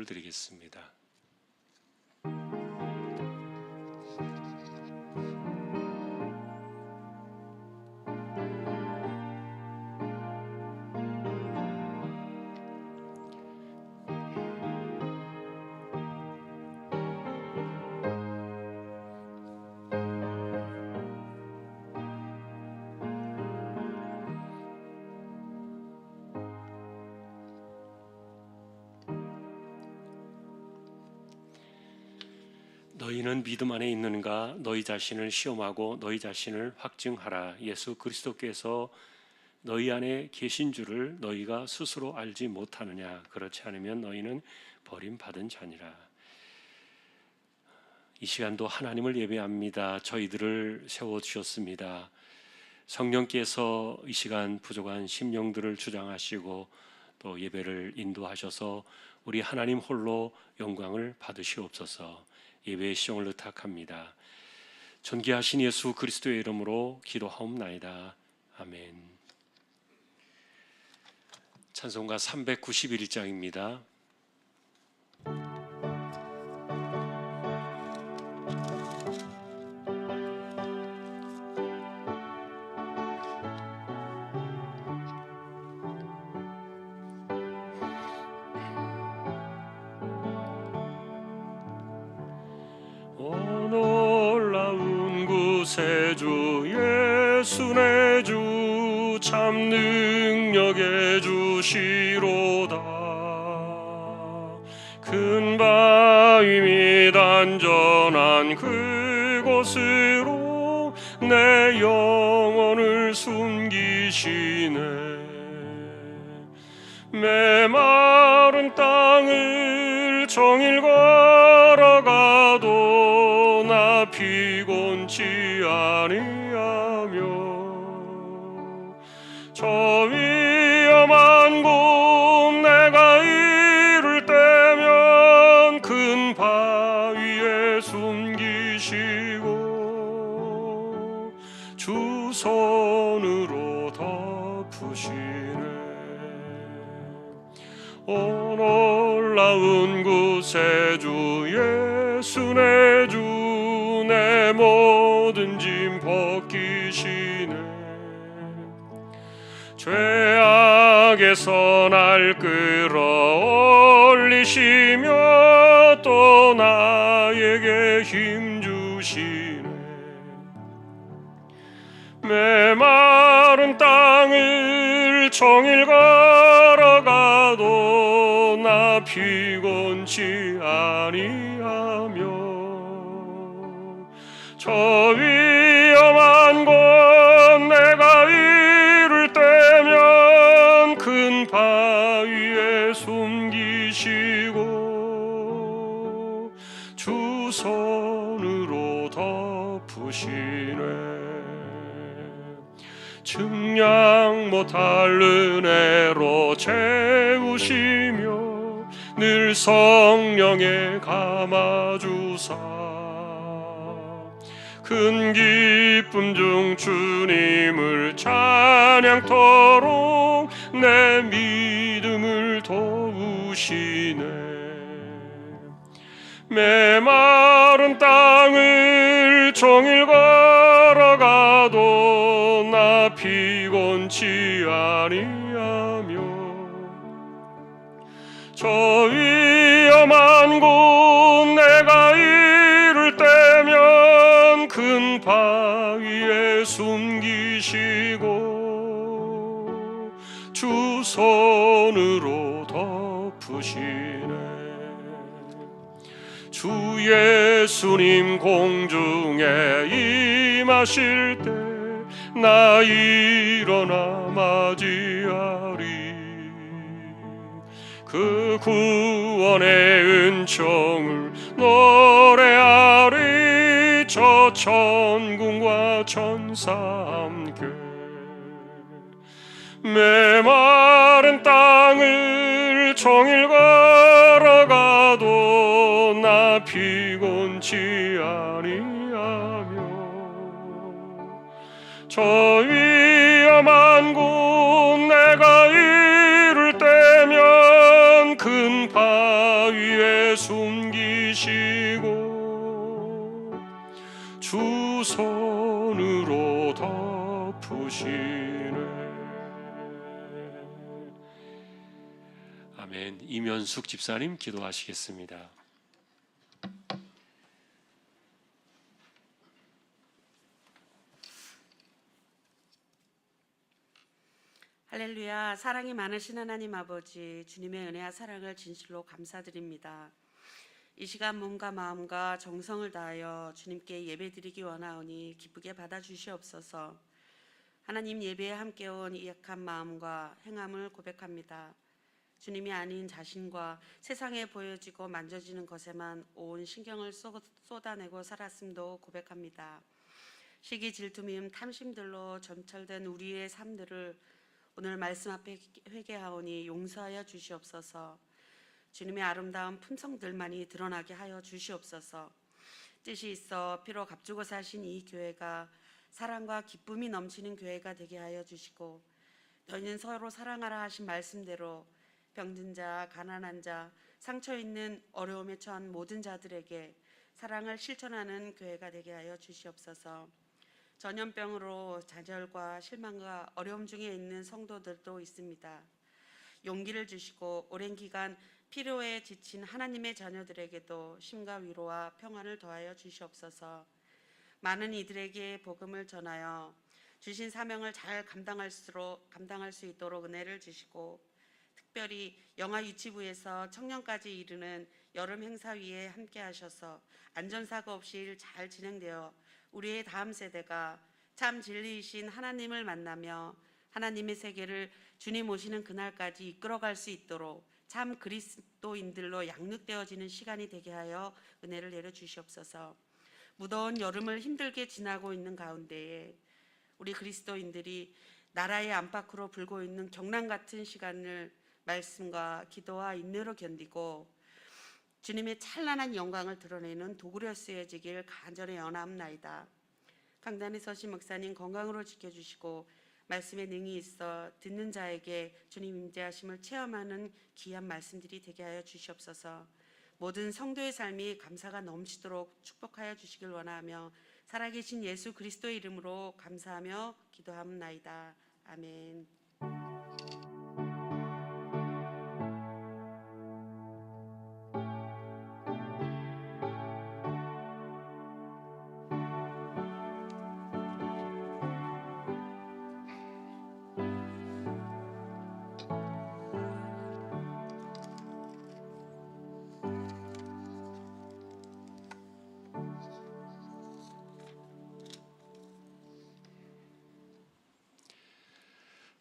기도를 드리겠습니다. 너희는 믿음 안에 있는가? 너희 자신을 시험하고 너희 자신을 확증하라. 예수 그리스도께서 너희 안에 계신 줄을 너희가 스스로 알지 못하느냐? 그렇지 않으면 너희는 버림받은 자니라. 이 시간도 하나님을 예배합니다. 저희들을 세워주셨습니다. 성령께서 이 시간 부족한 심령들을 주장하시고 또 예배를 인도하셔서 우리 하나님 홀로 영광을 받으시옵소서. 예배의 시종을 의탁합니다. 존귀하신 예수 그리스도의 이름으로 기도하옵나이다. 아멘. 찬송가 391장입니다. 놀라운 구세주 예수 내 주 참 능력의 주시로다. 큰 바위 및 안전한 그곳으로 내 영혼을 숨기시네. 메마른 땅을 종일 걸어가도 나 피곤치 아니하며 저 위험한 곳 내가 이를 때면 큰 바위에 숨기시고 주 손으로 덮으시네. 오 놀라운 구세주 예수 내 주 내 모든 짐 벗기시네. 죄악에서 날 끌어올리시며 또 나에게 힘 주시네. 메마른 땅을 종일 걸어가도 나 피곤치 아니하며 저 위험한 곳 내가 이를 때면 큰 바위에 숨기시고 주 손으로 덮으시네. 측량 못할 은혜로 채우시며 늘 성령에 감아주사 큰 기쁨 중 주님을 찬양토록 내 믿음을 도우시네. 메마른 땅을 종일 걸어가도 나 피곤치 아니하며 저 위험한 곳 내가 이를 때면 큰 바위에 숨기시고 주 손으로 덮으시네. 주 예수님 공중에 임하실 때 나 일어나 맞이하리. 그 구원의 은총을 노래하리. 저 천군과 천사 함께 메마른 땅을 종일 걸어가도 나 피곤치 아니하며 저 위험한 곳 내가 이를 때면 큰 바위 위에 숨기시고 주 손으로 덮으시네. 아멘. 이면숙 집사님 기도하시겠습니다. 할렐루야. 사랑이 많으신 하나님 아버지, 주님의 은혜와 사랑을 진실로 감사드립니다. 이 시간 몸과 마음과 정성을 다하여 주님께 예배드리기 원하오니 기쁘게 받아주시옵소서. 하나님 예배에 함께 온 이 약한 마음과 행함을 고백합니다. 주님이 아닌 자신과 세상에 보여지고 만져지는 것에만 온 신경을 쏟아내고 살았음도 고백합니다. 시기, 질투, 미움, 탐심들로 점철된 우리의 삶들을 오늘 말씀 앞에 회개하오니 용서하여 주시옵소서. 주님의 아름다운 품성들만이 드러나게 하여 주시옵소서. 뜻이 있어 피로 값주고 사신 이 교회가 사랑과 기쁨이 넘치는 교회가 되게 하여 주시고, 너희는 서로 사랑하라 하신 말씀대로 병든 자, 가난한 자, 상처 있는 어려움에 처한 모든 자들에게 사랑을 실천하는 교회가 되게 하여 주시옵소서. 전염병으로 좌절과 실망과 어려움 중에 있는 성도들도 있습니다. 용기를 주시고 오랜 기간 피로에 지친 하나님의 자녀들에게도 힘과 위로와 평안을 더하여 주시옵소서. 많은 이들에게 복음을 전하여 주신 사명을 잘 감당할 수 있도록 은혜를 주시고, 특별히 영아 유치부에서 청년까지 이르는 여름 행사위에 함께 하셔서 안전사고 없이 잘 진행되어 우리의 다음 세대가 참 진리이신 하나님을 만나며 하나님의 세계를 주님 오시는 그날까지 이끌어갈 수 있도록 참 그리스도인들로 양육되어지는 시간이 되게 하여 은혜를 내려 주시옵소서. 무더운 여름을 힘들게 지나고 있는 가운데에 우리 그리스도인들이 나라의 안팎으로 불고 있는 경랑 같은 시간을 말씀과 기도와 인내로 견디고 주님의 찬란한 영광을 드러내는 도구로 쓰여지길 간절히 원하옵나이다. 강단에 서신 목사님 건강으로 지켜주시고 말씀에 능히 있어 듣는 자에게 주님 임재하심을 체험하는 귀한 말씀들이 되게 하여 주시옵소서. 모든 성도의 삶이 감사가 넘치도록 축복하여 주시길 원하며 살아계신 예수 그리스도의 이름으로 감사하며 기도하옵나이다. 아멘.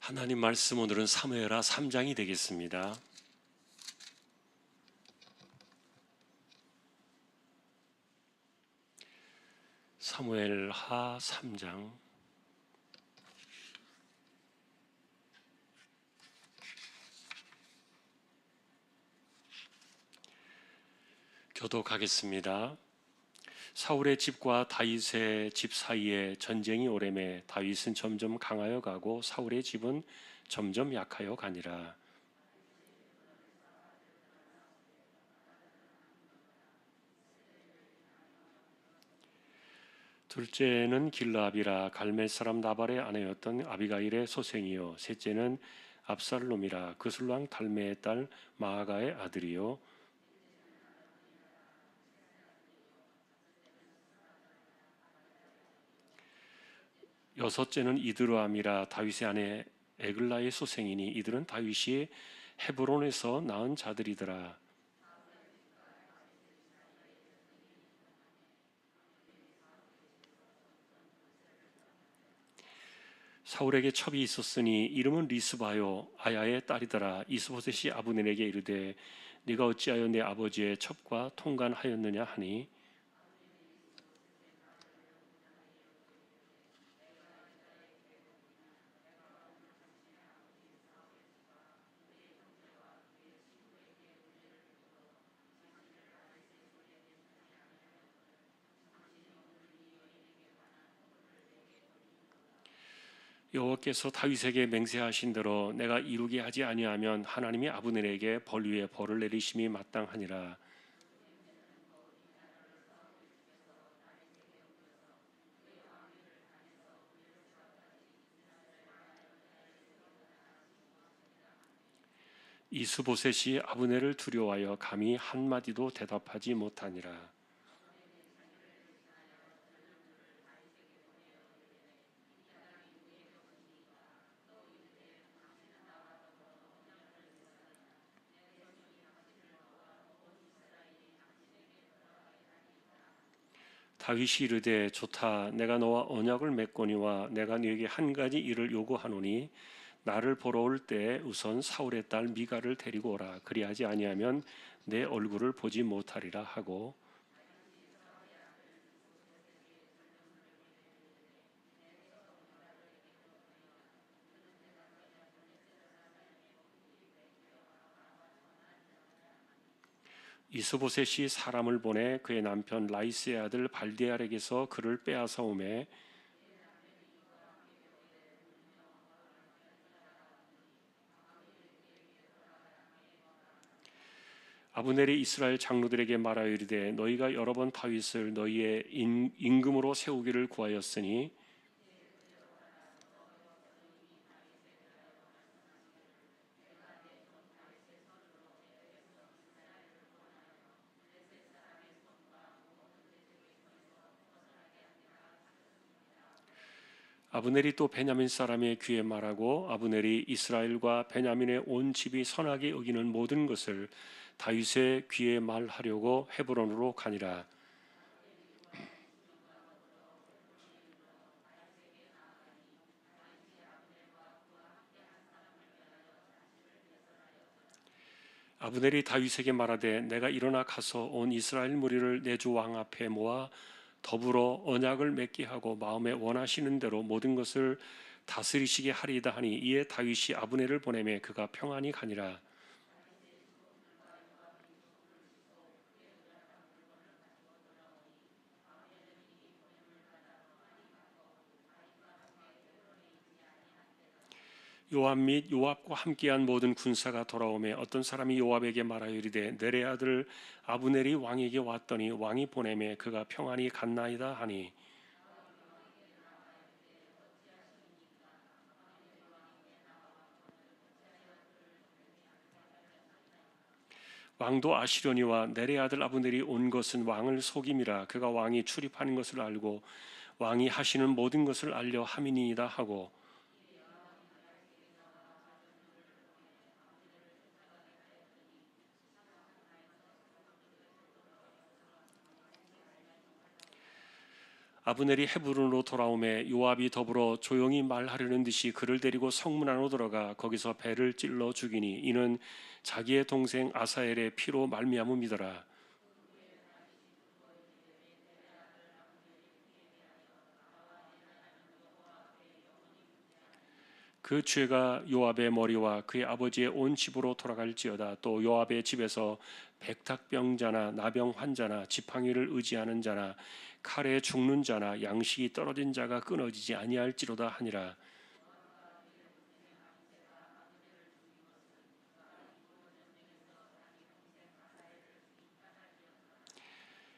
하나님 말씀 오늘은 사무엘하 3장이 되겠습니다. 사무엘하 3장 교독하겠습니다. 사울의 집과 다윗의 집 사이에 전쟁이 오래매 다윗은 점점 강하여 가고 사울의 집은 점점 약하여 가니라. 둘째는 길라압이라 갈멜 사람 나발의 아내였던 아비가일의 소생이요, 셋째는 압살롬이라 그술 왕 달메의 딸 마아가의 아들이요, 여섯째는 이드로암이라 다윗의 아내 에글라의 소생이니 이들은 다윗이 헤브론에서 낳은 자들이더라. 사울에게 첩이 있었으니 이름은 리스바요 아야의 딸이더라. 이스보셋이 아브넬에게 이르되 네가 어찌하여 내 아버지의 첩과 통간하였느냐 하니 여호와께서 다윗에게 맹세하신 대로 내가 이루게 하지 아니하면 하나님이 아브넬에게 벌 위에 벌을 내리심이 마땅하니라. 이스보셋이 아브넬을 두려워하여 감히 한마디도 대답하지 못하니라. 다윗이 이르되 좋다. 내가 너와 언약을 맺거니와 내가 네게 한 가지 일을 요구하노니 나를 보러 올 때 우선 사울의 딸 미가를 데리고 오라. 그리하지 아니하면 내 얼굴을 보지 못하리라 하고, 이스보셋이 사람을 보내 그의 남편 라이스의 아들 발디알에게서 그를 빼앗아 오매 아브넬이 이스라엘 장로들에게 말하여 이르되 너희가 여러 번 다윗을 너희의 임금으로 세우기를 구하였으니 아브넬이 또 베냐민 사람의 귀에 말하고 아브넬이 이스라엘과 베냐민의 온 집이 선하게 여기는 모든 것을 다윗의 귀에 말하려고 헤브론으로 가니라. 아브넬이 다윗에게 말하되 내가 일어나 가서 온 이스라엘 무리를 내 주 왕 앞에 모아 더불어 언약을 맺게 하고 마음에 원하시는 대로 모든 것을 다스리시게 하리이다 하니 이에 다윗이 아브넬을 보내매 그가 평안히 가니라. 요압 및 요압과 함께한 모든 군사가 돌아오매 어떤 사람이 요압에게 말하여 이르되 내레 아들 아브넬이 왕에게 왔더니 왕이 보내매 그가 평안히 갔나이다 하니 왕도 아시려니와 내레 아들 아브넬이 온 것은 왕을 속임이라. 그가 왕이 출입하는 것을 알고 왕이 하시는 모든 것을 알려 함이니이다 하고, 아브넬이 헤브론으로 돌아오매 요압이 더불어 조용히 말하려는 듯이 그를 데리고 성문 안으로 들어가 거기서 배를 찔러 죽이니 이는 자기의 동생 아사엘의 피로 말미암음이더라. 그 죄가 요압의 머리와 그의 아버지의 온 집으로 돌아갈지어다. 또 요압의 집에서 백탁병자나 나병 환자나 지팡이를 의지하는 자나 칼에 죽는 자나 양식이 떨어진 자가 끊어지지 아니할지로다 하니라.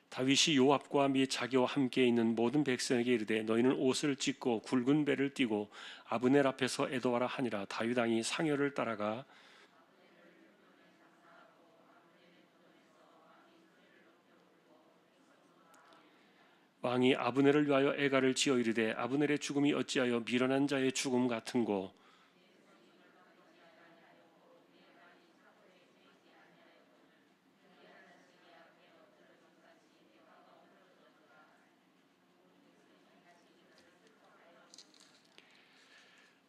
다윗이 요압과 및 자기와 함께 있는 모든 백성에게 이르되 너희는 옷을 찢고 굵은 배를 띠고 아브넬 앞에서 애도하라 하니라. 다윗 왕이 상여를 따라가 왕이 아브넬을 위하여 애가를 지어 이르되 아브넬의 죽음이 어찌하여 미련한 자의 죽음 같은고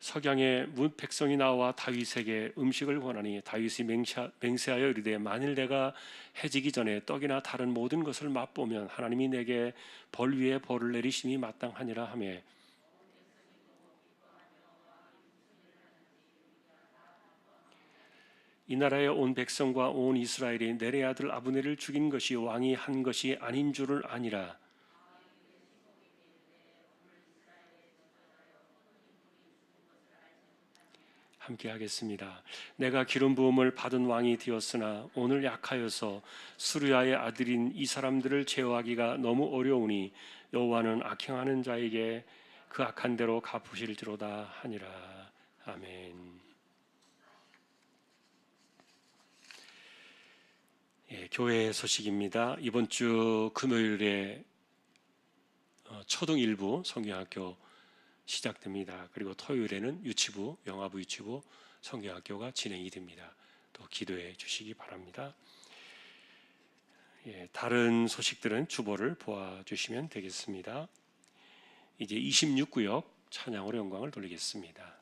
석양에 문 백성이 나와 다윗에게 음식을 권하니 다윗이 맹세하여 이르되 만일 내가 해지기 전에 떡이나 다른 모든 것을 맛보면 하나님이 내게 벌 위에 벌을 내리심이 마땅하니라 하며 이 나라의 온 백성과 온 이스라엘이 내레 아들 아브넬을 죽인 것이 왕이 한 것이 아닌 줄을 아니라. 함께 하겠습니다. 내가 기름 부음을 받은 왕이 되었으나 오늘 약하여서 수르야의 아들인 이 사람들을 제어하기가 너무 어려우니 여호와는 악행하는 자에게 그 악한 대로 갚으실지로다 하니라. 아멘. 교회 소식입니다. 이번 주 금요일에 초등 1부 성경학교 시작됩니다. 그리고 토요일에는 유치부, 영아부 유치부 성경학교가 진행이 됩니다. 또 기도해 주시기 바랍니다. 다른 소식들은 주보를 보아주시면 되겠습니다. 이제 26구역 찬양으로 영광을 돌리겠습니다.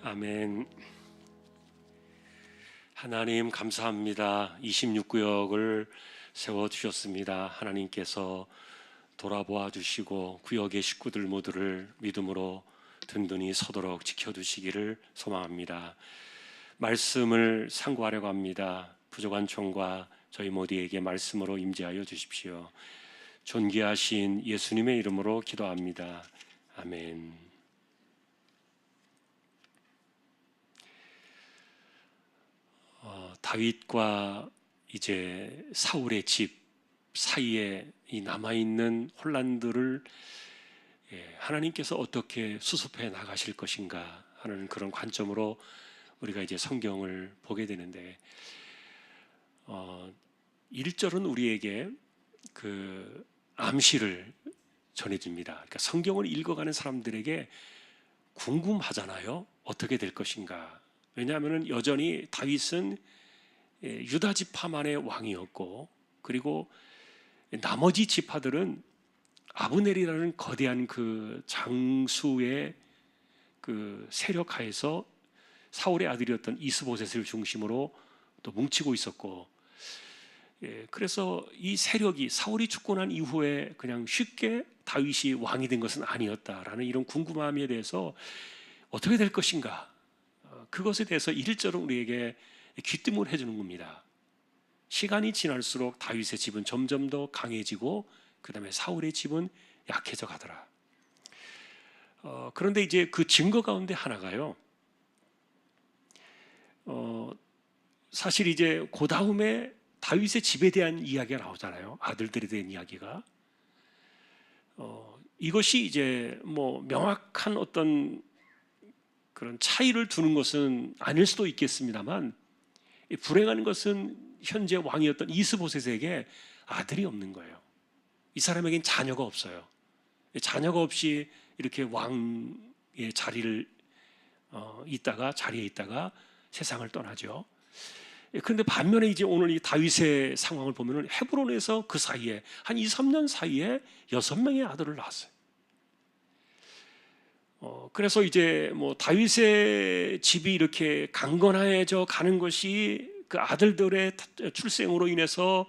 아멘. 하나님 감사합니다. 26구역을 세워주셨습니다. 하나님께서 돌아보아 주시고 구역의 식구들 모두를 믿음으로 든든히 서도록 지켜주시기를 소망합니다. 말씀을 상고하려고 합니다. 부족한 총과 저희 모두에게 말씀으로 임재하여 주십시오. 존귀하신 예수님의 이름으로 기도합니다. 아멘. 다윗과 이제 사울의 집 사이에 이 남아있는 혼란들을 하나님께서 어떻게 수습해 나가실 것인가 하는 그런 관점으로 우리가 이제 성경을 보게 되는데 1절은 우리에게 그 암시를 전해줍니다. 그러니까 성경을 읽어가는 사람들에게 궁금하잖아요. 어떻게 될 것인가. 왜냐하면 여전히 다윗은 유다 지파만의 왕이었고, 그리고 나머지 지파들은 아브넬이라는 거대한 그 장수의 그 세력 하에서 사울의 아들이었던 이스보셋을 중심으로 또 뭉치고 있었고, 그래서 이 세력이 사울이 죽고 난 이후에 그냥 쉽게 다윗이 왕이 된 것은 아니었다라는 이런 궁금함에 대해서 어떻게 될 것인가, 그것에 대해서 일절로 우리에게 귀뜸을 해주는 겁니다. 시간이 지날수록 다윗의 집은 점점 더 강해지고 그 다음에 사울의 집은 약해져 가더라. 그런데 이제 그 증거 가운데 하나가요, 사실 이제 그 다음에 다윗의 집에 대한 이야기가 나오잖아요. 아들들에 대한 이야기가. 이것이 이제 뭐 명확한 어떤 그런 차이를 두는 것은 아닐 수도 있겠습니다만, 불행한 것은 현재 왕이었던 이스보셋에게 아들이 없는 거예요. 이 사람에겐 자녀가 없어요. 자녀가 없이 이렇게 왕의 자리에 있다가 세상을 떠나죠. 그런데 반면에 이제 오늘 이 다윗의 상황을 보면은 헤브론에서 그 사이에 한 2, 3년 사이에 6명의 아들을 낳았어요. 그래서 이제 뭐 다윗의 집이 이렇게 강건해져 가는 것이 그 아들들의 출생으로 인해서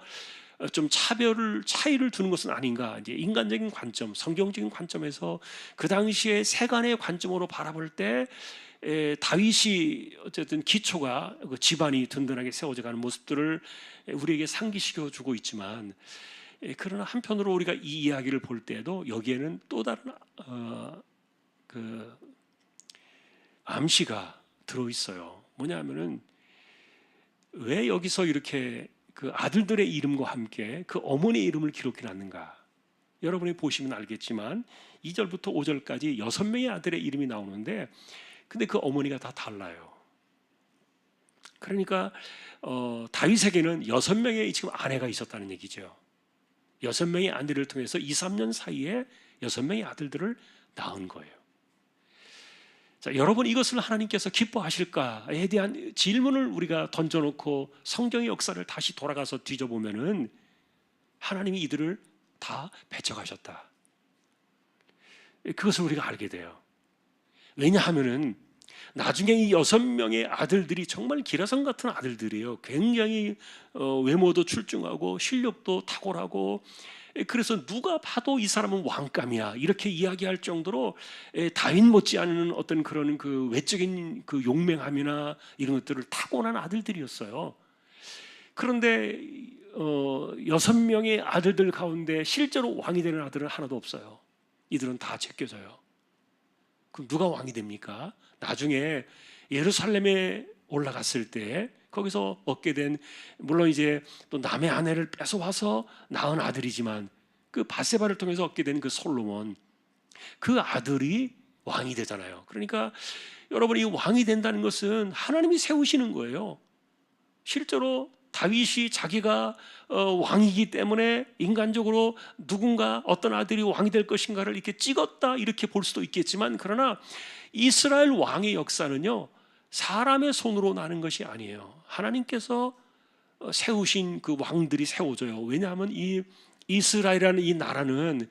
좀 차이를 두는 것은 아닌가. 이제 인간적인 관점, 성경적인 관점에서 그 당시에 세간의 관점으로 바라볼 때 다윗이 어쨌든 기초가 그 집안이 든든하게 세워져가는 모습들을 우리에게 상기시켜 주고 있지만, 그러나 한편으로 우리가 이 이야기를 볼 때에도 여기에는 또 다른 그 암시가 들어 있어요. 뭐냐면은 왜 여기서 이렇게 그 아들들의 이름과 함께 그 어머니의 이름을 기록해 놨는가? 여러분이 보시면 알겠지만 2절부터 5절까지 6명의 아들의 이름이 나오는데, 근데 그 어머니가 다 달라요. 그러니까 다윗에게는 6명의 지금 아내가 있었다는 얘기죠. 6명의 아내를 통해서 2, 3년 사이에 6명의 아들들을 낳은 거예요. 자, 여러분, 이것을 하나님께서 기뻐하실까에 대한 질문을 우리가 던져놓고 성경의 역사를 다시 돌아가서 뒤져보면은 하나님이 이들을 다 배척하셨다. 그것을 우리가 알게 돼요. 왜냐하면은 나중에 이 6명의 아들들이 정말 기라성 같은 아들들이에요. 굉장히 외모도 출중하고 실력도 탁월하고, 그래서 누가 봐도 이 사람은 왕감이야 이렇게 이야기할 정도로 다윗 못지않은 어떤 그런 그 외적인 그 용맹함이나 이런 것들을 타고난 아들들이었어요. 그런데 6명의 아들들 가운데 실제로 왕이 되는 아들은 하나도 없어요. 이들은 다 제껴져요. 그럼 누가 왕이 됩니까? 나중에 예루살렘에 올라갔을 때 거기서 얻게 된, 물론 이제 또 남의 아내를 뺏어와서 낳은 아들이지만 그 바세바를 통해서 얻게 된 그 솔로몬, 그 아들이 왕이 되잖아요. 그러니까 여러분, 이 왕이 된다는 것은 하나님이 세우시는 거예요. 실제로 다윗이 자기가 왕이기 때문에 인간적으로 누군가 어떤 아들이 왕이 될 것인가를 이렇게 찍었다 이렇게 볼 수도 있겠지만, 그러나 이스라엘 왕의 역사는요, 사람의 손으로 나는 것이 아니에요. 하나님께서 세우신 그 왕들이 세워져요. 왜냐하면 이 이스라엘이라는 이 나라는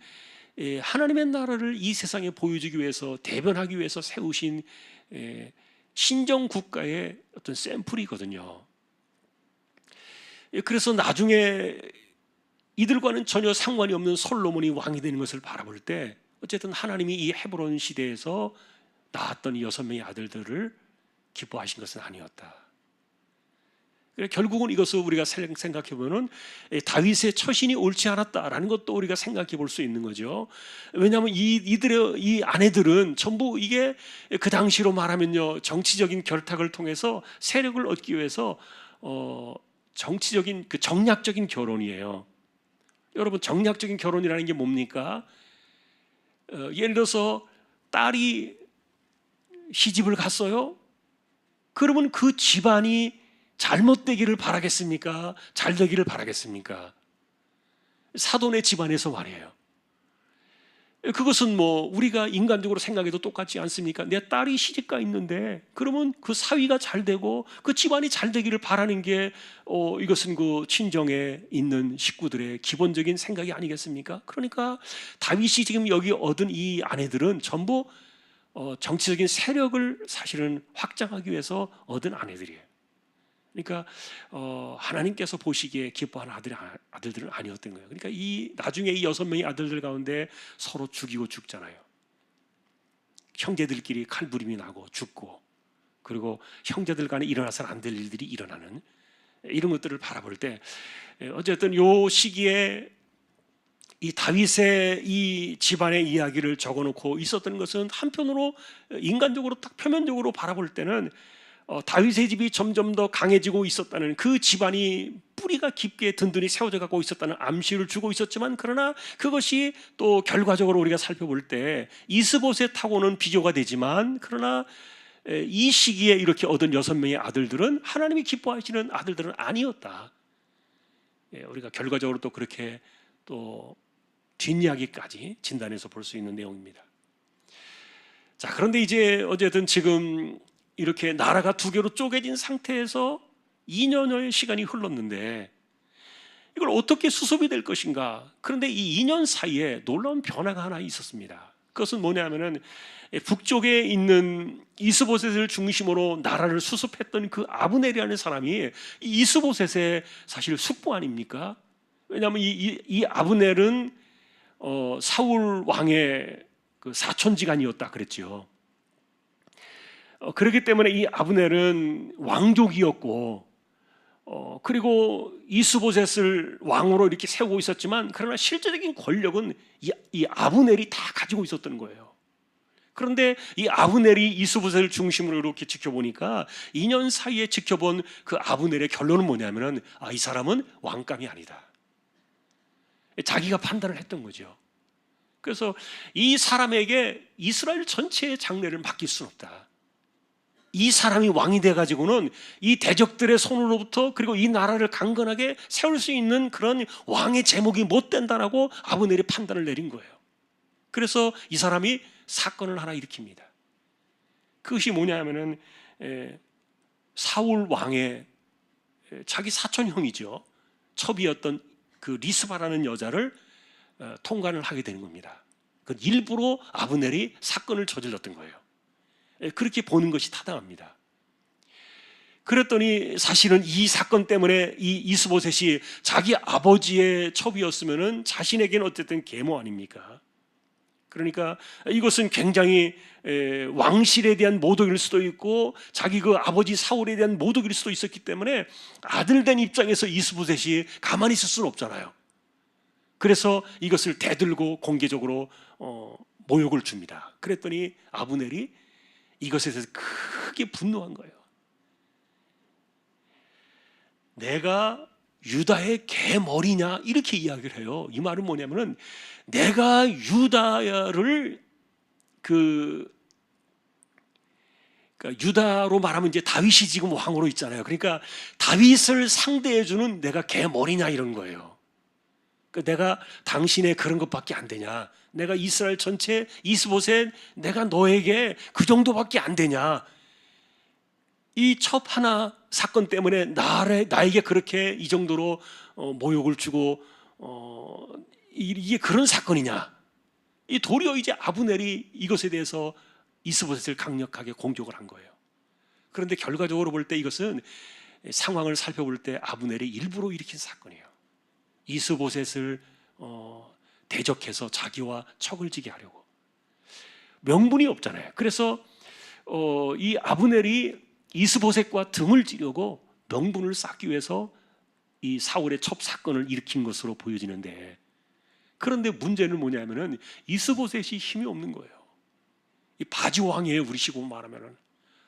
하나님의 나라를 이 세상에 보여주기 위해서, 대변하기 위해서 세우신 신정 국가의 어떤 샘플이거든요. 그래서 나중에 이들과는 전혀 상관이 없는 솔로몬이 왕이 되는 것을 바라볼 때, 어쨌든 하나님이 이 헤브론 시대에서 낳았던 이 6명의 아들들을 기뻐하신 것은 아니었다. 결국은 이것을 우리가 생각해 보면 다윗의 처신이 옳지 않았다라는 것도 우리가 생각해 볼 수 있는 거죠. 왜냐하면 이 아내들은 전부 이게 그 당시로 말하면요, 정치적인 결탁을 통해서 세력을 얻기 위해서 정치적인 그 정략적인 결혼이에요. 여러분, 정략적인 결혼이라는 게 뭡니까? 예를 들어서 딸이 시집을 갔어요. 그러면 그 집안이 잘못되기를 바라겠습니까? 잘 되기를 바라겠습니까? 사돈의 집안에서 말이에요. 그것은 뭐 우리가 인간적으로 생각해도 똑같지 않습니까? 내 딸이 시집가 있는데 그러면 그 사위가 잘 되고 그 집안이 잘 되기를 바라는 게 이것은 그 친정에 있는 식구들의 기본적인 생각이 아니겠습니까? 그러니까 다윗이 지금 여기 얻은 이 아내들은 전부 정치적인 세력을 사실은 확장하기 위해서 얻은 아내들이에요. 그러니까 하나님께서 보시기에 기뻐하는 아들들은 아니었던 거예요. 그러니까 나중에 이 6명의 아들들 가운데 서로 죽이고 죽잖아요. 형제들끼리 칼부림이 나고 죽고, 그리고 형제들 간에 일어나서는 안 될 일들이 일어나는 이런 것들을 바라볼 때, 어쨌든 요 시기에 이 다윗의 이 집안의 이야기를 적어놓고 있었던 것은 한편으로 인간적으로 딱 표면적으로 바라볼 때는 다윗의 집이 점점 더 강해지고 있었다는, 그 집안이 뿌리가 깊게 든든히 세워져 가고 있었다는 암시를 주고 있었지만, 그러나 그것이 또 결과적으로 우리가 살펴볼 때 이스보셋하고는 비교가 되지만, 그러나 이 시기에 이렇게 얻은 6명의 아들들은 하나님이 기뻐하시는 아들들은 아니었다. 우리가 결과적으로 또 그렇게 또 뒷이야기까지 진단해서 볼 수 있는 내용입니다. 자, 그런데 이제 어쨌든 지금 이렇게 나라가 2개로 쪼개진 상태에서 2년여의 시간이 흘렀는데 이걸 어떻게 수습이 될 것인가? 그런데 이 2년 사이에 놀라운 변화가 하나 있었습니다. 그것은 뭐냐면은 북쪽에 있는 이스보셋을 중심으로 나라를 수습했던 그 아브넬이라는 사람이 이스보셋의 사실 숙부 아닙니까? 왜냐하면 이 아브넬은 사울 왕의 그 사촌지간이었다 그랬죠. 그렇기 때문에 이 아브넬은 왕족이었고, 그리고 이스보셋을 왕으로 이렇게 세우고 있었지만, 그러나 실제적인 권력은 이 아브넬이 다 가지고 있었던 거예요. 그런데 이 아브넬이 이스보셋을 중심으로 이렇게 지켜보니까 2년 사이에 지켜본 그 아브넬의 결론은 뭐냐면은, 이 사람은 왕감이 아니다. 자기가 판단을 했던 거죠. 그래서 이 사람에게 이스라엘 전체의 장래를 맡길 수는 없다. 이 사람이 왕이 돼가지고는 이 대적들의 손으로부터, 그리고 이 나라를 강건하게 세울 수 있는 그런 왕의 제목이 못 된다라고 아브넬이 판단을 내린 거예요. 그래서 이 사람이 사건을 하나 일으킵니다. 그것이 뭐냐면은 사울 왕의 자기 사촌 형이죠. 첩이었던 그 리스바라는 여자를 통관을 하게 되는 겁니다. 그 일부러 아브넬이 사건을 저질렀던 거예요. 그렇게 보는 것이 타당합니다. 그랬더니 사실은 이 사건 때문에 이 이스보셋이 자기 아버지의 첩이었으면은 자신에게는 어쨌든 계모 아닙니까? 그러니까 이것은 굉장히 왕실에 대한 모독일 수도 있고, 자기 그 아버지 사울에 대한 모독일 수도 있었기 때문에 아들 된 입장에서 이스보셋이 가만히 있을 수는 없잖아요. 그래서 이것을 대들고 공개적으로 모욕을 줍니다. 그랬더니 아브넬이 이것에 대해서 크게 분노한 거예요. 내가 유다의 개머리냐, 이렇게 이야기를 해요. 이 말은 뭐냐면은, 내가 유다를 그러니까 유다로 말하면 이제 다윗이 지금 왕으로 있잖아요. 그러니까 다윗을 상대해주는 내가 개머리냐, 이런 거예요. 그러니까 내가 당신의 그런 것밖에 안 되냐, 내가 이스라엘 전체 이스보셋, 내가 너에게 그 정도밖에 안 되냐, 이 첩 하나 사건 때문에 나에게 그렇게 이 정도로 모욕을 주고 이게 그런 사건이냐. 이 도리어 이제 아브넬이 이것에 대해서 이스보셋을 강력하게 공격을 한 거예요. 그런데 결과적으로 볼 때 이것은 상황을 살펴볼 때 아브넬이 일부러 일으킨 사건이에요. 이스보셋을 대적해서 자기와 척을 지게 하려고. 명분이 없잖아요. 그래서 이 아브넬이 이스보셋과 등을 지려고 명분을 쌓기 위해서 이 사울의 첩 사건을 일으킨 것으로 보여지는데, 그런데 문제는 뭐냐면은 이스보셋이 힘이 없는 거예요. 이 바지왕이에요. 우리식으로 말하면은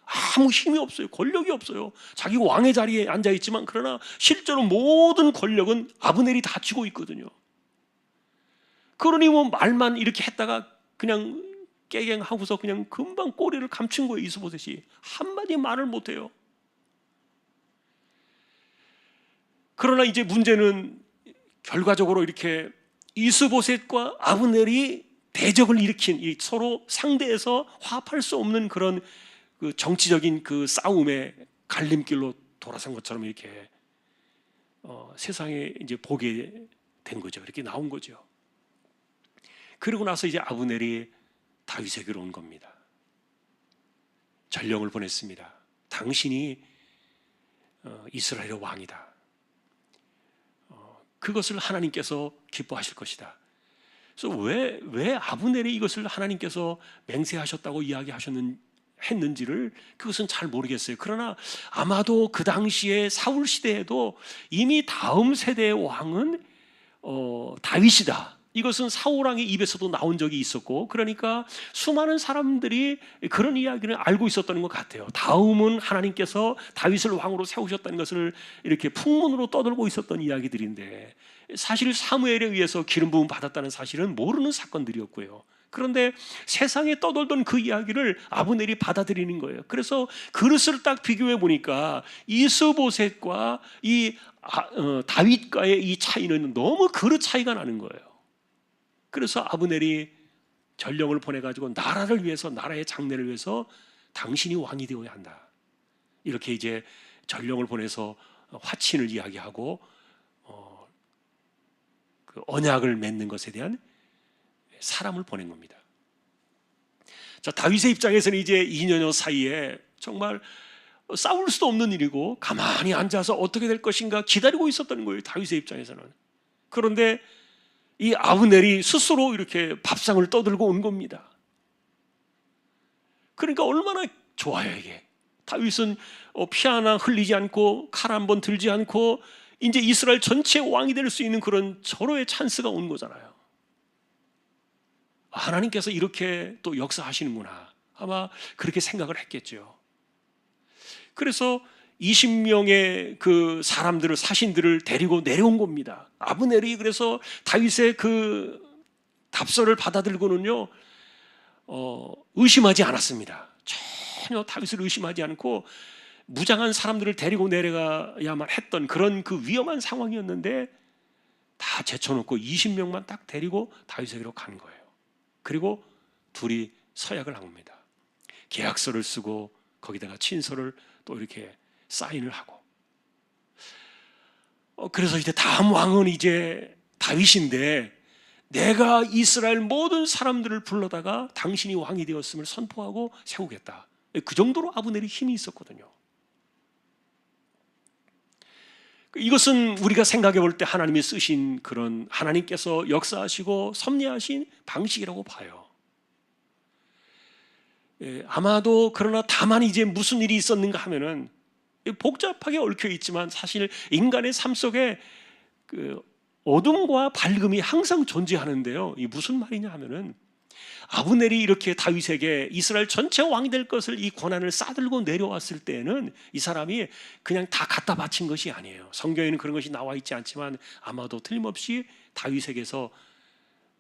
아무 힘이 없어요. 권력이 없어요. 자기 왕의 자리에 앉아 있지만, 그러나 실제로 모든 권력은 아브넬이 다 쥐고 있거든요. 그러니 뭐 말만 이렇게 했다가 그냥 깨갱하고서 그냥 금방 꼬리를 감춘 거예요. 이스보셋이 한마디 말을 못해요. 그러나 이제 문제는 결과적으로 이렇게 이스보셋과 아브넬이 대적을 일으킨, 이 서로 상대해서 화합할 수 없는 그런 그 정치적인 그 싸움의 갈림길로 돌아선 것처럼 이렇게 세상에 이제 보게 된 거죠. 이렇게 나온 거죠. 그러고 나서 이제 아브넬이 다윗에게로 온 겁니다. 전령을 보냈습니다. 당신이 이스라엘의 왕이다. 그것을 하나님께서 기뻐하실 것이다. 그래서 왜 아브넬이 이것을 하나님께서 맹세하셨다고 했는지를 그것은 잘 모르겠어요. 그러나 아마도 그 당시에 사울 시대에도 이미 다음 세대의 왕은 다윗이다. 이것은 사울 왕의 입에서도 나온 적이 있었고, 그러니까 수많은 사람들이 그런 이야기를 알고 있었던 것 같아요. 다음은 하나님께서 다윗을 왕으로 세우셨다는 것을 이렇게 풍문으로 떠들고 있었던 이야기들인데, 사실 사무엘에 의해서 기름 부음 받았다는 사실은 모르는 사건들이었고요. 그런데 세상에 떠돌던 그 이야기를 아브넬이 받아들이는 거예요. 그래서 그릇을 딱 비교해 보니까 이스보셋과 다윗과의 이 차이는 너무 그릇 차이가 나는 거예요. 그래서 아브넬이 전령을 보내가지고 나라를 위해서, 나라의 장래를 위해서 당신이 왕이 되어야 한다. 이렇게 이제 전령을 보내서 화친을 이야기하고 그 언약을 맺는 것에 대한 사람을 보낸 겁니다. 자, 다윗의 입장에서는 이제 2년여 사이에 정말 싸울 수도 없는 일이고 가만히 앉아서 어떻게 될 것인가 기다리고 있었던 거예요. 다윗의 입장에서는. 그런데 이 아브넬이 스스로 이렇게 밥상을 떠들고 온 겁니다. 그러니까 얼마나 좋아요 이게. 다윗은 피 하나 흘리지 않고 칼 한 번 들지 않고 이제 이스라엘 전체의 왕이 될 수 있는 그런 절호의 찬스가 온 거잖아요. 하나님께서 이렇게 또 역사하시는구나. 아마 그렇게 생각을 했겠죠. 그래서 20명의 그 사람들을, 사신들을 데리고 내려온 겁니다. 아브넬이 그래서 다윗의 그 답서를 받아들고는요, 의심하지 않았습니다. 전혀 다윗을 의심하지 않고 무장한 사람들을 데리고 내려가야만 했던 그런 그 위험한 상황이었는데 다 제쳐놓고 20명만 딱 데리고 다윗에게로 간 거예요. 그리고 둘이 서약을 한 겁니다. 계약서를 쓰고 거기다가 친서를 또 이렇게 사인을 하고. 그래서 이제 다음 왕은 이제 다윗인데 내가 이스라엘 모든 사람들을 불러다가 당신이 왕이 되었음을 선포하고 세우겠다. 그 정도로 아브넬이 힘이 있었거든요. 이것은 우리가 생각해 볼 때 하나님이 쓰신 그런 하나님께서 역사하시고 섭리하신 방식이라고 봐요. 아마도 그러나 다만 이제 무슨 일이 있었는가 하면은 복잡하게 얽혀 있지만 사실 인간의 삶 속에 그 어둠과 밝음이 항상 존재하는데요. 이 무슨 말이냐 하면은 아브넬이 이렇게 다윗에게 이스라엘 전체 왕이 될 것을 이 권한을 싸들고 내려왔을 때는 이 사람이 그냥 다 갖다 바친 것이 아니에요. 성경에는 그런 것이 나와 있지 않지만 아마도 틀림없이 다윗에게서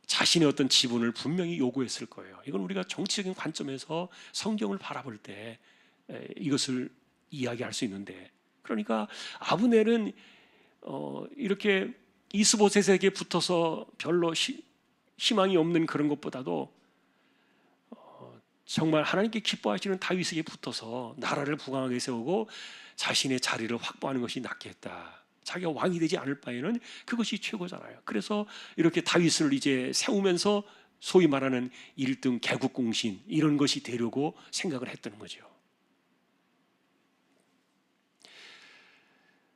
자신의 어떤 지분을 분명히 요구했을 거예요. 이건 우리가 정치적인 관점에서 성경을 바라볼 때 이것을 이야기할 수 있는데, 그러니까 아브넬은 이렇게 이스보셋에게 붙어서 별로 희망이 없는 그런 것보다도 정말 하나님께 기뻐하시는 다윗에게 붙어서 나라를 부강하게 세우고 자신의 자리를 확보하는 것이 낫겠다. 자기가 왕이 되지 않을 바에는 그것이 최고잖아요. 그래서 이렇게 다윗을 이제 세우면서 소위 말하는 1등 개국공신 이런 것이 되려고 생각을 했던 거죠.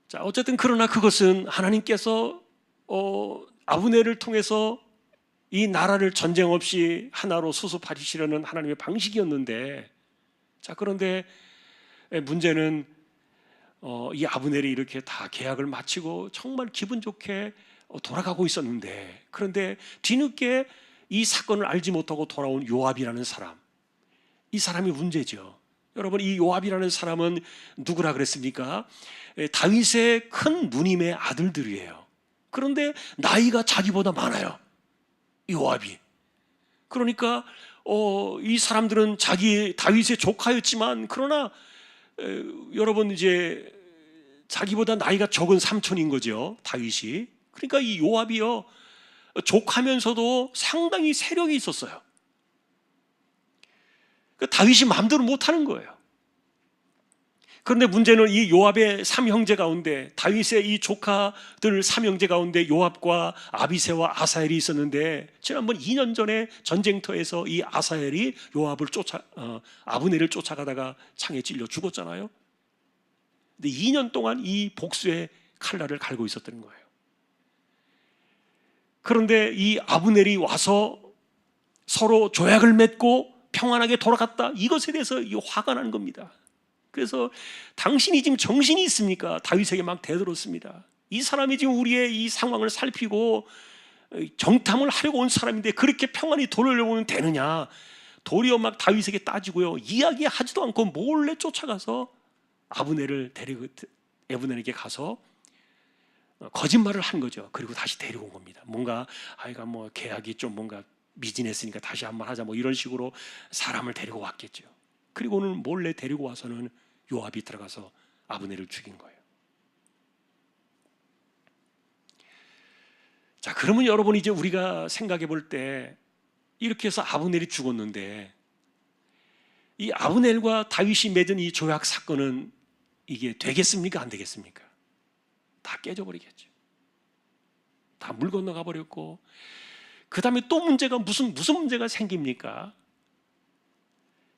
자, 어쨌든 그러나 그것은 하나님께서 아브넬을 통해서 이 나라를 전쟁 없이 하나로 수습하시려는 하나님의 방식이었는데, 자, 그런데 문제는 이 아브넬이 이렇게 다 계약을 마치고 정말 기분 좋게 돌아가고 있었는데, 그런데 뒤늦게 이 사건을 알지 못하고 돌아온 요압이라는 사람, 이 사람이 문제죠. 여러분, 이 요압이라는 사람은 누구라 그랬습니까? 다윗의 큰 누님의 아들들이에요. 그런데 나이가 자기보다 많아요, 요압이. 그러니까 이 사람들은 자기 다윗의 조카였지만, 그러나 여러분 이제 자기보다 나이가 적은 삼촌인 거죠, 다윗이. 그러니까 이 요압이요, 조카면서도 상당히 세력이 있었어요. 다윗이 마음대로 못하는 거예요. 그런데 문제는 이 요압의 삼형제 가운데, 다윗의 이 조카들 삼형제 가운데 요압과 아비새와 아사엘이 있었는데, 지난번 2년 전에 전쟁터에서 이 아사엘이 요압을 아브넬을 쫓아가다가 창에 찔려 죽었잖아요. 근데 2년 동안 이 복수의 칼날을 갈고 있었던 거예요. 그런데 이 아브넬이 와서 서로 조약을 맺고 평안하게 돌아갔다, 이것에 대해서 화가 난 겁니다. 그래서 당신이 지금 정신이 있습니까? 다윗에게 막 대들었습니다. 이 사람이 지금 우리의 이 상황을 살피고 정탐을 하려고 온 사람인데 그렇게 평안히 돌아오면 되느냐? 도리어 막 다윗에게 따지고요, 이야기하지도 않고 몰래 쫓아가서 아브넬에게 가서 거짓말을 한 거죠. 그리고 다시 데리고 온 겁니다. 뭔가 아이가 뭐 계약이 좀 뭔가 미진했으니까 다시 한번 하자, 뭐 이런 식으로 사람을 데리고 왔겠죠. 그리고는 몰래 데리고 와서는 요압이 들어가서 아브넬을 죽인 거예요. 자, 그러면 여러분, 이제 우리가 생각해 볼 때 이렇게 해서 아브넬이 죽었는데, 이 아브넬과 다윗이 맺은 이 조약 사건은 이게 되겠습니까? 안 되겠습니까? 다 깨져버리겠죠. 다 물 건너가 버렸고, 그 다음에 또 문제가 무슨 문제가 생깁니까?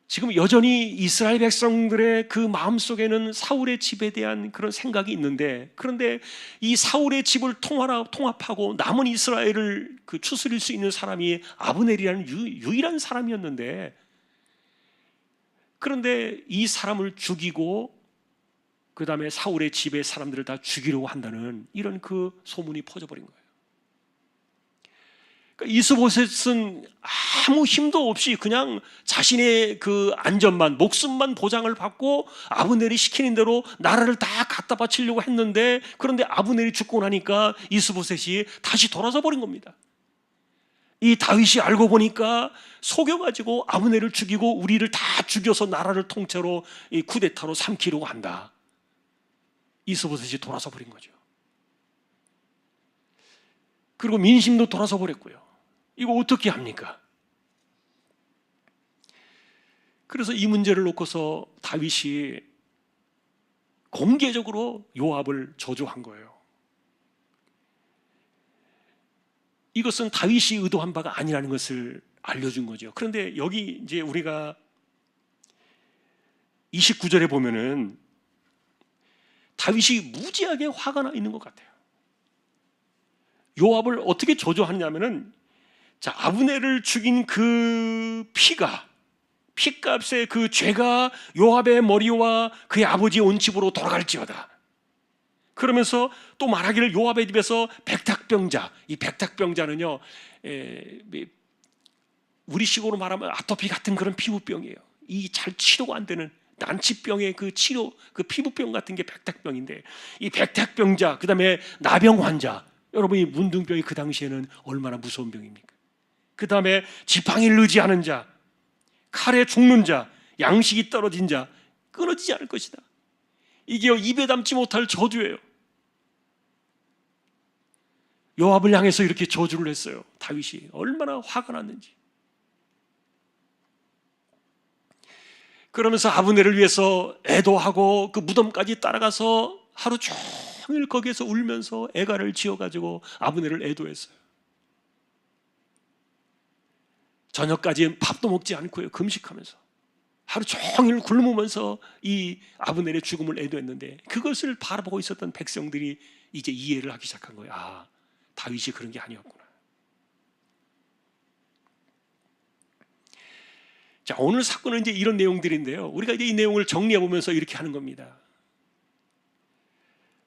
지금 여전히 이스라엘 백성들의 그 마음속에는 사울의 집에 대한 그런 생각이 있는데, 그런데 이 사울의 집을 통합하고 남은 이스라엘을 추스릴 수 있는 사람이 아브넬이라는 유일한 사람이었는데, 그런데 이 사람을 죽이고 그 다음에 사울의 집의 사람들을 다 죽이려고 한다는 이런 그 소문이 퍼져버린 거예요. 그러니까 이스보셋은 아무 힘도 없이 그냥 자신의 그 안전만, 목숨만 보장을 받고 아브넬이 시키는 대로 나라를 다 갖다 바치려고 했는데, 그런데 아브넬이 죽고 나니까 이스보셋이 다시 돌아서 버린 겁니다. 이 다윗이 알고 보니까 속여가지고 아브넬을 죽이고 우리를 다 죽여서 나라를 통째로 이 쿠데타로 삼키려고 한다. 이스보셋이 돌아서 버린 거죠. 그리고 민심도 돌아서 버렸고요. 이거 어떻게 합니까? 그래서 이 문제를 놓고서 다윗이 공개적으로 요압을 저주한 거예요. 이것은 다윗이 의도한 바가 아니라는 것을 알려준 거죠. 그런데 여기 이제 우리가 29절에 보면은 다윗이 무지하게 화가 나 있는 것 같아요. 요압을 어떻게 저주하냐면은, 자, 아브넬을 죽인 그 피값의 그 죄가 요압의 머리와 그의 아버지의 온 집으로 돌아갈지어다. 그러면서 또 말하기를 요압의 집에서 백탁병자, 이 백탁병자는요, 우리식으로 말하면 아토피 같은 그런 피부병이에요. 이 잘 치료가 안 되는 난치병의 그 피부병 같은 게 백탁병인데, 이 백탁병자, 그 다음에 나병 환자, 여러분이 문둥병이 그 당시에는 얼마나 무서운 병입니까? 그 다음에 지팡이를 의지하는 자, 칼에 죽는 자, 양식이 떨어진 자, 끊어지지 않을 것이다. 이게 입에 담지 못할 저주예요. 요압을 향해서 이렇게 저주를 했어요. 다윗이 얼마나 화가 났는지. 그러면서 아브넬을 위해서 애도하고 그 무덤까지 따라가서 하루 종일 거기에서 울면서 애가를 지어가지고 아브넬을 애도했어요. 저녁까지 밥도 먹지 않고요, 금식하면서 하루 종일 굶으면서 이 아브넬의 죽음을 애도했는데, 그것을 바라보고 있었던 백성들이 이제 이해를 하기 시작한 거예요. 아, 다윗이 그런 게 아니었구나. 자, 오늘 사건은 이제 이런 내용들인데요, 우리가 이제 이 내용을 정리해 보면서 이렇게 하는 겁니다.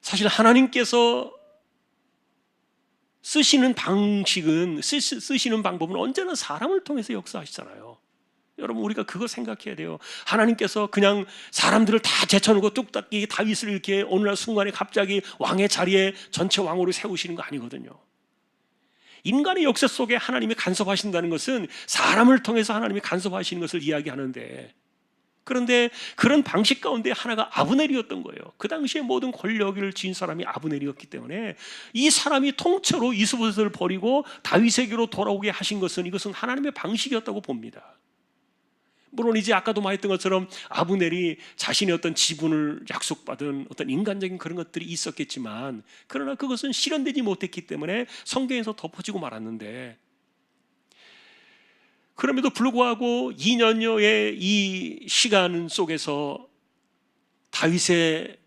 사실 하나님께서 쓰시는 방법은 언제나 사람을 통해서 역사하시잖아요. 여러분, 우리가 그거 생각해야 돼요. 하나님께서 그냥 사람들을 다 제쳐놓고 뚝딱이 다윗을 이렇게 어느 날 순간에 갑자기 왕의 자리에 전체 왕으로 세우시는 거 아니거든요. 인간의 역사 속에 하나님이 간섭하신다는 것은 사람을 통해서 하나님이 간섭하시는 것을 이야기하는데, 그런데 그런 방식 가운데 하나가 아브넬이었던 거예요. 그 당시에 모든 권력을 쥔 사람이 아브넬이었기 때문에 이 사람이 통째로 이스보셋을 버리고 다윗에게로 돌아오게 하신 것은, 이것은 하나님의 방식이었다고 봅니다. 물론 이제 아까도 말했던 것처럼 아브넬이 자신의 어떤 지분을 약속받은 어떤 인간적인 그런 것들이 있었겠지만, 그러나 그것은 실현되지 못했기 때문에 성경에서 덮어지고 말았는데, 그럼에도 불구하고 2년여의 이 시간 속에서 다윗의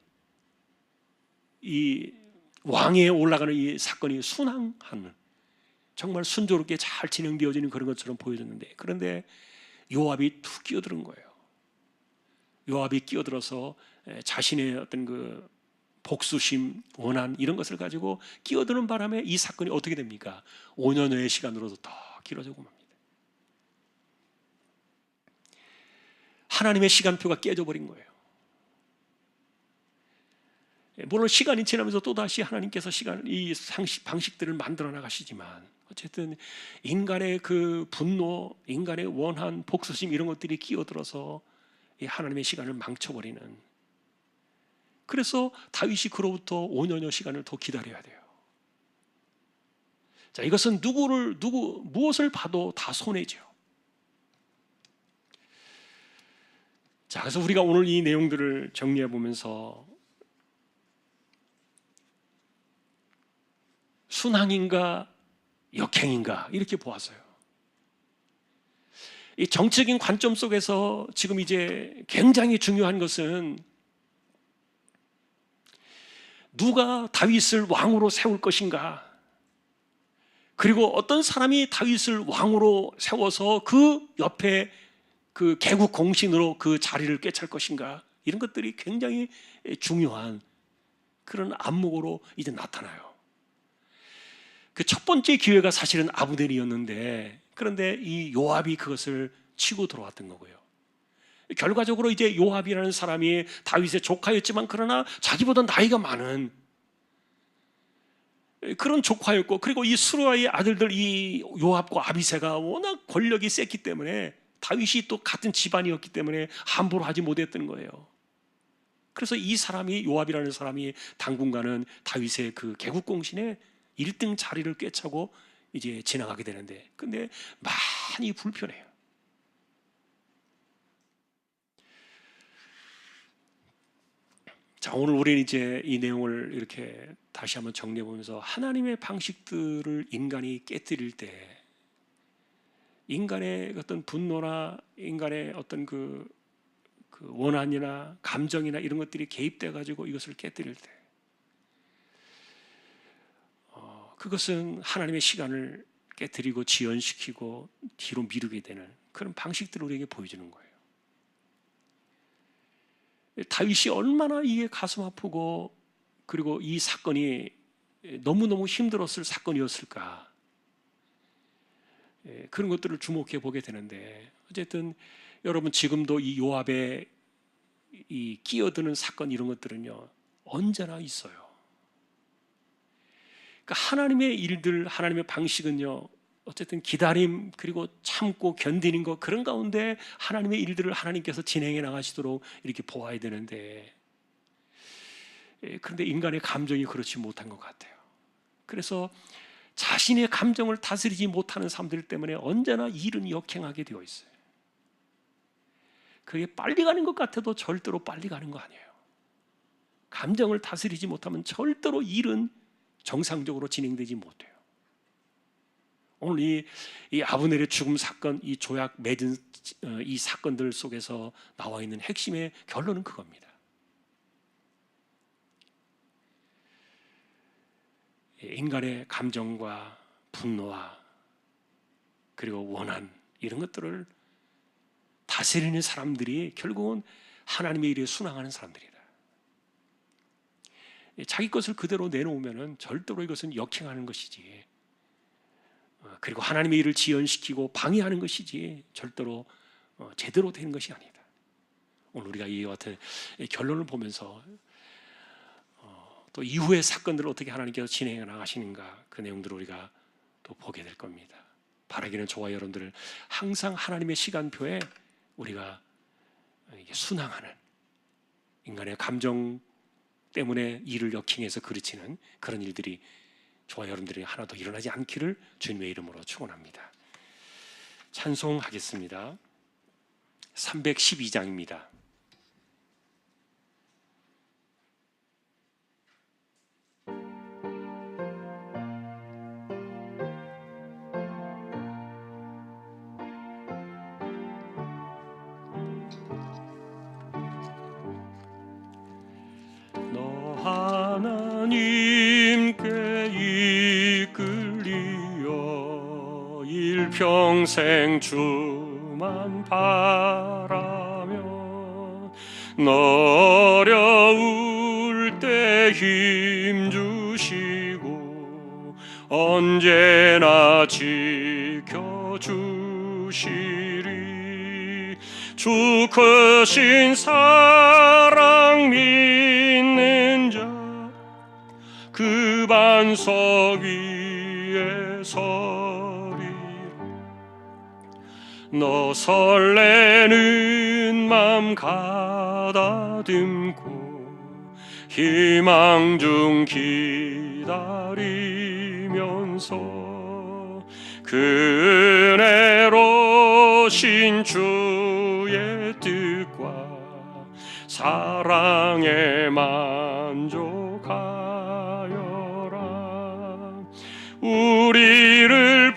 이 왕위에 올라가는 이 사건이 순항하는, 정말 순조롭게 잘 진행되어지는 그런 것처럼 보여졌는데, 그런데 요압이 툭 끼어드는 거예요. 요압이 끼어들어서 자신의 어떤 그 복수심, 원한 이런 것을 가지고 끼어드는 바람에 이 사건이 어떻게 됩니까? 5년여의 시간으로도 더 길어지고 맙니다. 하나님의 시간표가 깨져버린 거예요. 물론 시간이 지나면서 또다시 하나님께서 이 방식들을 만들어 나가시지만, 어쨌든 인간의 그 분노, 인간의 원한, 복수심 이런 것들이 끼어들어서 이 하나님의 시간을 망쳐버리는, 그래서 다윗이 그로부터 5년여 시간을 더 기다려야 돼요. 자, 이것은 무엇을 봐도 다 손해죠. 자, 그래서 우리가 오늘 이 내용들을 정리해 보면서 순항인가 역행인가 이렇게 보았어요. 이 정치적인 관점 속에서 지금 이제 굉장히 중요한 것은 누가 다윗을 왕으로 세울 것인가, 그리고 어떤 사람이 다윗을 왕으로 세워서 그 옆에 그 개국 공신으로 그 자리를 꿰찰 것인가, 이런 것들이 굉장히 중요한 그런 안목으로 이제 나타나요. 그 첫 번째 기회가 사실은 아브넬이었는데, 그런데 이 요압이 그것을 치고 들어왔던 거고요. 결과적으로 이제 요압이라는 사람이 다윗의 조카였지만, 그러나 자기보다 나이가 많은 그런 조카였고, 그리고 이 스루야의 아들들 이 요압과 아비새가 워낙 권력이 셌기 때문에, 다윗이 또 같은 집안이었기 때문에 함부로 하지 못했던 거예요. 그래서 이 사람이, 요압이라는 사람이 당분간은 다윗의 그 개국 공신에 1등 자리를 꿰차고 이제 지나가게 되는데, 근데 많이 불편해요. 자, 오늘 우리는 이제 이 내용을 이렇게 다시 한번 정리해 보면서, 하나님의 방식들을 인간이 깨뜨릴 때, 인간의 어떤 분노나 인간의 어떤 그 원한이나 감정이나 이런 것들이 개입돼 가지고 이것을 깨뜨릴 때, 그것은 하나님의 시간을 깨뜨리고 지연시키고 뒤로 미루게 되는 그런 방식들을 우리에게 보여주는 거예요. 다윗이 얼마나 이게 가슴 아프고, 그리고 이 사건이 너무너무 힘들었을 사건이었을까, 그런 것들을 주목해 보게 되는데, 어쨌든 여러분, 지금도 이 요압의 이 끼어드는 사건 이런 것들은요 언제나 있어요. 그러니까 하나님의 일들, 하나님의 방식은요, 어쨌든 기다림, 그리고 참고 견디는 것, 그런 가운데 하나님의 일들을 하나님께서 진행해 나가시도록 이렇게 보아야 되는데, 그런데 인간의 감정이 그렇지 못한 것 같아요. 그래서 자신의 감정을 다스리지 못하는 사람들 때문에 언제나 일은 역행하게 되어 있어요. 그게 빨리 가는 것 같아도 절대로 빨리 가는 거 아니에요. 감정을 다스리지 못하면 절대로 일은 정상적으로 진행되지 못해요. 오늘 이 아브넬의 죽음 사건, 이 조약 맺은 이 사건들 속에서 나와 있는 핵심의 결론은 그겁니다. 인간의 감정과 분노와 그리고 원한, 이런 것들을 다스리는 사람들이 결국은 하나님의 일에 순항하는 사람들이다. 자기 것을 그대로 내놓으면 절대로 이것은 역행하는 것이지, 그리고 하나님의 일을 지연시키고 방해하는 것이지 절대로 제대로 되는 것이 아니다. 오늘 우리가 이와 같은 결론을 보면서 또 이후의 사건들을 어떻게 하나님께서 진행해 나가시는가, 그 내용들을 우리가 또 보게 될 겁니다. 바라기는 저와 여러분들을 항상 하나님의 시간표에 우리가 순항하는, 인간의 감정 때문에 일을 역행해서 그르치는 그런 일들이 저와 여러분들이 하나도 일어나지 않기를 주님의 이름으로 축원합니다. 찬송하겠습니다. 312장입니다. 너 하나님께 이끌리어 일평생 주만 바라며 어려울 때 힘주시고 언제나 지켜주시리. 주 크신 사랑 믿는 자 그 반석 위에 서리. 너 설레는 맘 가다듬고 희망 중 기다리면서 그 은혜로신 주의 뜻과 사랑에 만족하여라. 우리를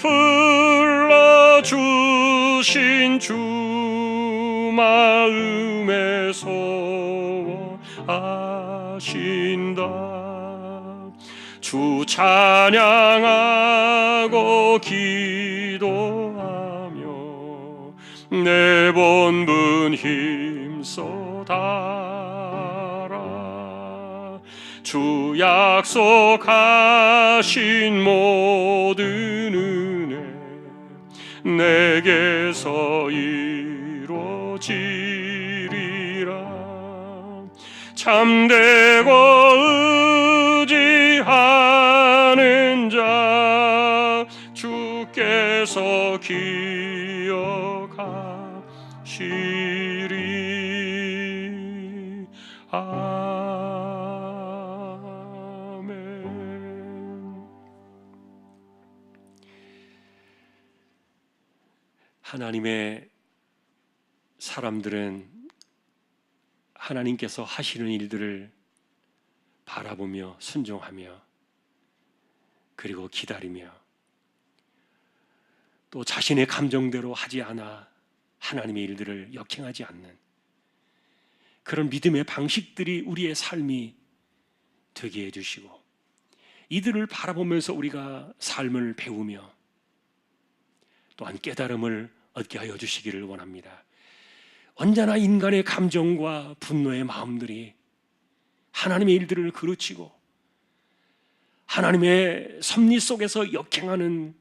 불러주신 주 마음에 소원하신다. 주 찬양하고 기도하며 내 본분 힘써 달아. 주 약속하신 모든 은혜 내게서 이루어지리라. 참되고 의지하는 자 주께서 기억하시리. 아멘. 하나님의 사람들은 하나님께서 하시는 일들을 바라보며 순종하며 그리고 기다리며 또 자신의 감정대로 하지 않아 하나님의 일들을 역행하지 않는 그런 믿음의 방식들이 우리의 삶이 되게 해주시고, 이들을 바라보면서 우리가 삶을 배우며 또한 깨달음을 얻게 하여 주시기를 원합니다. 언제나 인간의 감정과 분노의 마음들이 하나님의 일들을 그르치고 하나님의 섭리 속에서 역행하는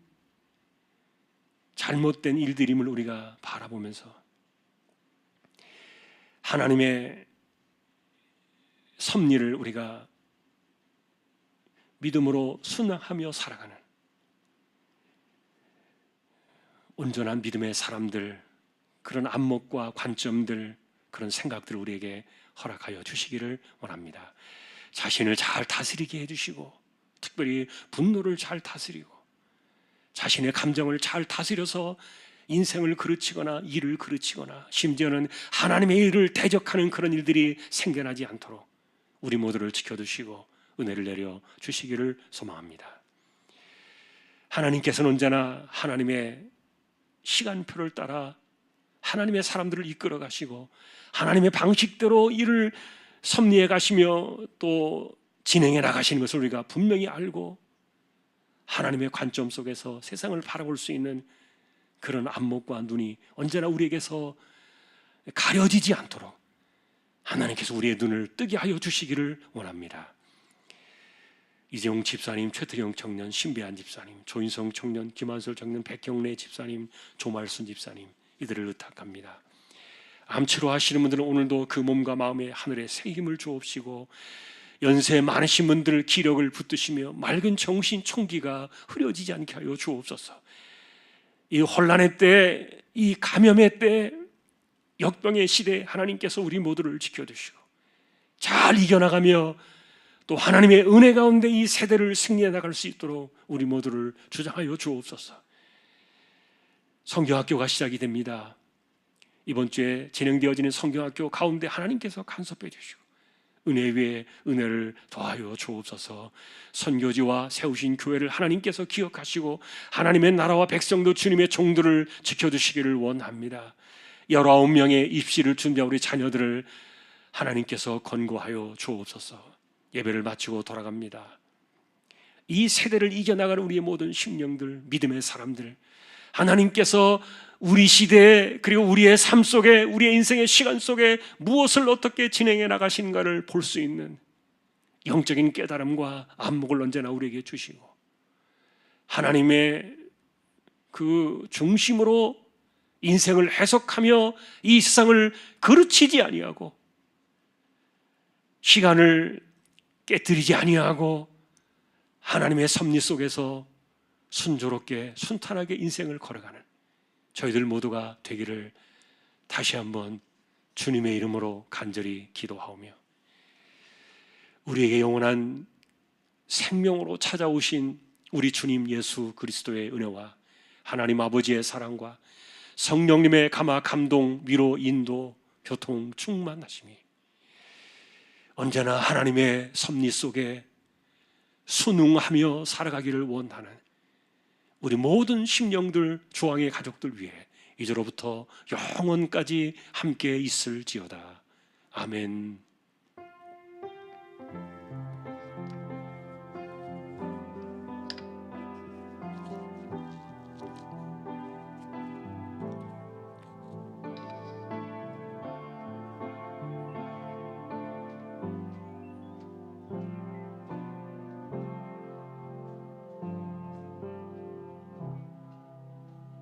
잘못된 일들임을 우리가 바라보면서 하나님의 섭리를 우리가 믿음으로 순응하며 살아가는 온전한 믿음의 사람들, 그런 안목과 관점들, 그런 생각들을 우리에게 허락하여 주시기를 원합니다. 자신을 잘 다스리게 해주시고, 특별히 분노를 잘 다스리고 자신의 감정을 잘 다스려서 인생을 그르치거나 일을 그르치거나 심지어는 하나님의 일을 대적하는 그런 일들이 생겨나지 않도록 우리 모두를 지켜주시고 은혜를 내려 주시기를 소망합니다. 하나님께서는 언제나 하나님의 시간표를 따라 하나님의 사람들을 이끌어 가시고 하나님의 방식대로 일을 섭리해 가시며 또 진행해 나가시는 것을 우리가 분명히 알고 하나님의 관점 속에서 세상을 바라볼 수 있는 그런 안목과 눈이 언제나 우리에게서 가려지지 않도록 하나님께서 우리의 눈을 뜨게 하여 주시기를 원합니다. 이재용 집사님, 최태경 청년, 신배한 집사님, 조인성 청년, 김한솔 청년, 백경래 집사님, 조말순 집사님, 이들을 의탁합니다. 암치료 하시는 분들은 오늘도 그 몸과 마음에 하늘에 새 힘을 주옵시고 연세 많으신 분들 기력을 붙드시며 맑은 정신 총기가 흐려지지 않게 하여 주옵소서. 이 혼란의 때, 이 감염의 때, 역병의 시대에 하나님께서 우리 모두를 지켜주시고 잘 이겨나가며 또 하나님의 은혜 가운데 이 세대를 승리해 나갈 수 있도록 우리 모두를 주장하여 주옵소서. 성경학교가 시작이 됩니다. 이번 주에 진행되어지는 성경학교 가운데 하나님께서 간섭해 주시고 은혜 위에 은혜를 더하여 주옵소서. 선교지와 세우신 교회를 하나님께서 기억하시고 하나님의 나라와 백성도 주님의 종들을 지켜주시기를 원합니다. 19명의 입시를 준비한 우리 자녀들을 하나님께서 권고하여 주옵소서. 예배를 마치고 돌아갑니다. 이 세대를 이겨나가는 우리의 모든 심령들, 믿음의 사람들, 하나님께서 우리 시대에 그리고 우리의 삶 속에 우리의 인생의 시간 속에 무엇을 어떻게 진행해 나가신가를 볼 수 있는 영적인 깨달음과 안목을 언제나 우리에게 주시고 하나님의 그 중심으로 인생을 해석하며 이 세상을 거르치지 아니하고 시간을 깨뜨리지 아니하고 하나님의 섭리 속에서 순조롭게 순탄하게 인생을 걸어가는 저희들 모두가 되기를 다시 한번 주님의 이름으로 간절히 기도하오며 우리에게 영원한 생명으로 찾아오신 우리 주님 예수 그리스도의 은혜와 하나님 아버지의 사랑과 성령님의 감화 감동 위로 인도 교통 충만하심이 언제나 하나님의 섭리 속에 순응하며 살아가기를 원하는 우리 모든 심령들 조항의 가족들 위해 이제로부터 영원까지 함께 있을지어다. 아멘.